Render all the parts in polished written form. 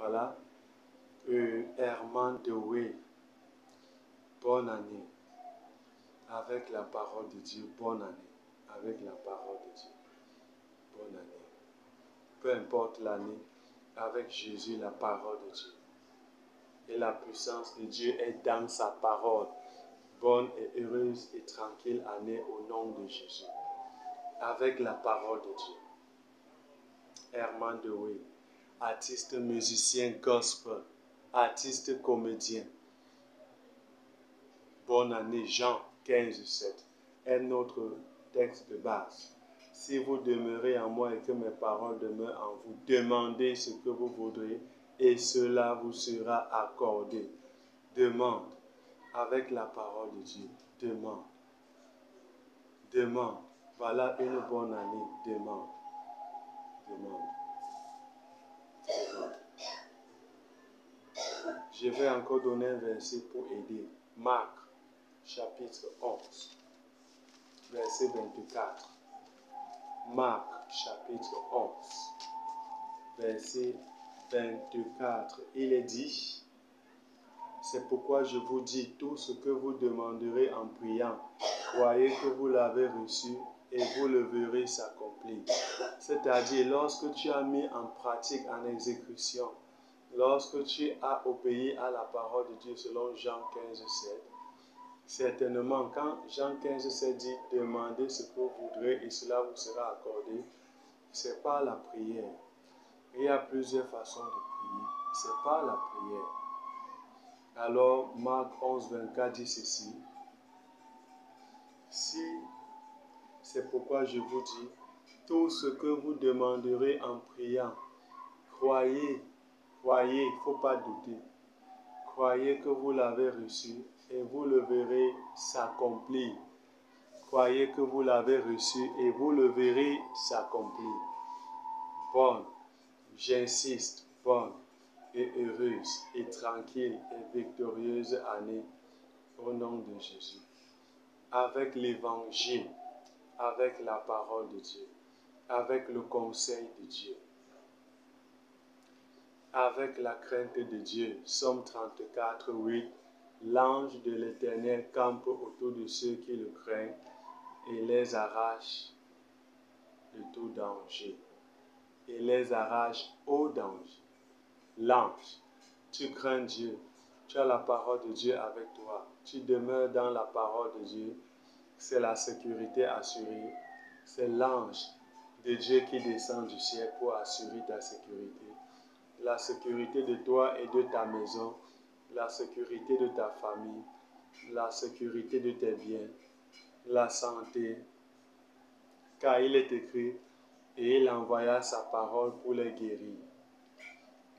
Voilà. Herman de Way. Bonne année. Avec la parole de Dieu. Bonne année. Avec la parole de Dieu. Bonne année. Peu importe l'année, avec Jésus, la parole de Dieu. Et la puissance de Dieu est dans sa parole. Bonne et heureuse et tranquille année au nom de Jésus. Avec la parole de Dieu. Herman de Way, artiste musicien gospel, artiste comédien. Bonne année, Jean 15:7. Est notre texte de base. Si vous demeurez en moi et que mes paroles demeurent en vous, demandez ce que vous voudrez et cela vous sera accordé. Demande avec la parole de Dieu. Demande. Demande. Voilà une bonne année. Demande. Demande. Demande. Je vais encore donner un verset pour aider. Marc, chapitre 11, verset 24. Marc, chapitre 11, verset 24. Il est dit, c'est pourquoi je vous dis, tout ce que vous demanderez en priant, croyez que vous l'avez reçu et vous le verrez s'accomplir. C'est-à-dire, lorsque tu as mis en pratique, en exécution, lorsque tu as obéi à la parole de Dieu selon Jean 15:7, certainement quand Jean 15:7 dit « Demandez ce que vous voudrez et cela vous sera accordé », c'est pas la prière. Il y a plusieurs façons de prier. C'est pas la prière. Alors Marc 11:24 dit ceci. Si c'est pourquoi je vous dis, tout ce que vous demanderez en priant, croyez, il ne faut pas douter. Croyez que vous l'avez reçu et vous le verrez s'accomplir. Croyez que vous l'avez reçu et vous le verrez s'accomplir. Bonne, j'insiste, bonne et heureuse et tranquille et victorieuse année au nom de Jésus. Avec l'évangile, avec la parole de Dieu, avec le conseil de Dieu, avec la crainte de Dieu. Psaume 34:8. L'ange de l'Éternel campe autour de ceux qui le craignent et les arrache de tout danger. Et les arrache au danger. L'ange, tu crains Dieu, tu as la parole de Dieu avec toi, tu demeures dans la parole de Dieu, c'est la sécurité assurée, c'est l'ange de Dieu qui descend du ciel pour assurer ta sécurité. La sécurité de toi et de ta maison, la sécurité de ta famille, la sécurité de tes biens, la santé. Car il est écrit, et il envoya sa parole pour les guérir.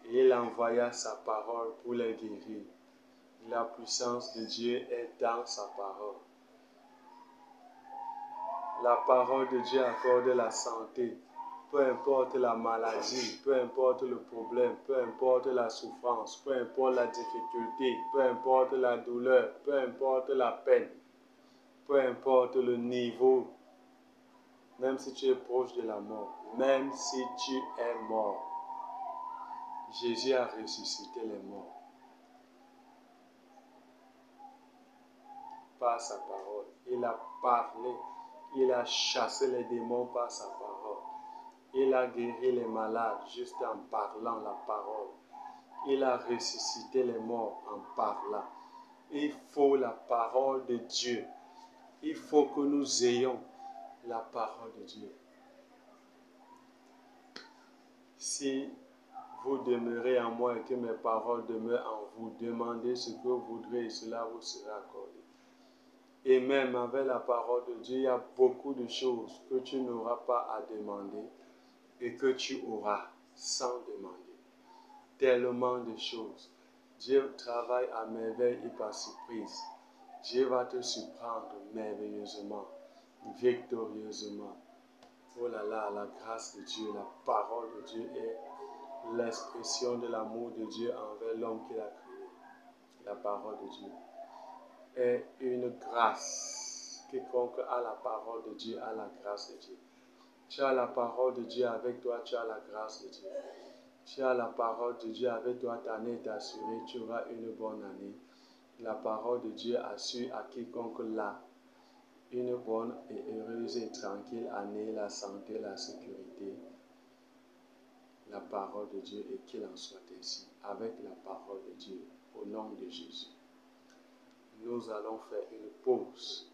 Et il envoya sa parole pour les guérir. La puissance de Dieu est dans sa parole. La parole de Dieu accorde la santé. Peu importe la maladie, peu importe le problème, peu importe la souffrance, peu importe la difficulté, peu importe la douleur, peu importe la peine, peu importe le niveau, même si tu es proche de la mort, même si tu es mort, Jésus a ressuscité les morts par sa parole. Il a parlé, il a chassé les démons par sa parole. Il a guéri les malades juste en parlant la parole. Il a ressuscité les morts en parlant. Il faut la parole de Dieu. Il faut que nous ayons la parole de Dieu. Si vous demeurez en moi et que mes paroles demeurent en vous, demandez ce que vous voudrez et cela vous sera accordé. Et même avec la parole de Dieu, il y a beaucoup de choses que tu n'auras pas à demander et que tu auras sans demander. Tellement de choses. Dieu travaille à merveille et par surprise. Dieu va te surprendre merveilleusement, victorieusement. Oh là là, la grâce de Dieu, la parole de Dieu est l'expression de l'amour de Dieu envers l'homme qu'il a créé. La parole de Dieu est une grâce. Quiconque a la parole de Dieu a la grâce de Dieu. Tu as la parole de Dieu avec toi, tu as la grâce de Dieu. Tu as la parole de Dieu avec toi, ta année est assurée, tu auras une bonne année. La parole de Dieu assure à quiconque l'a une bonne et heureuse et tranquille année, la santé, la sécurité. La parole de Dieu et qu'il en soit ainsi, avec la parole de Dieu, au nom de Jésus. Nous allons faire une pause.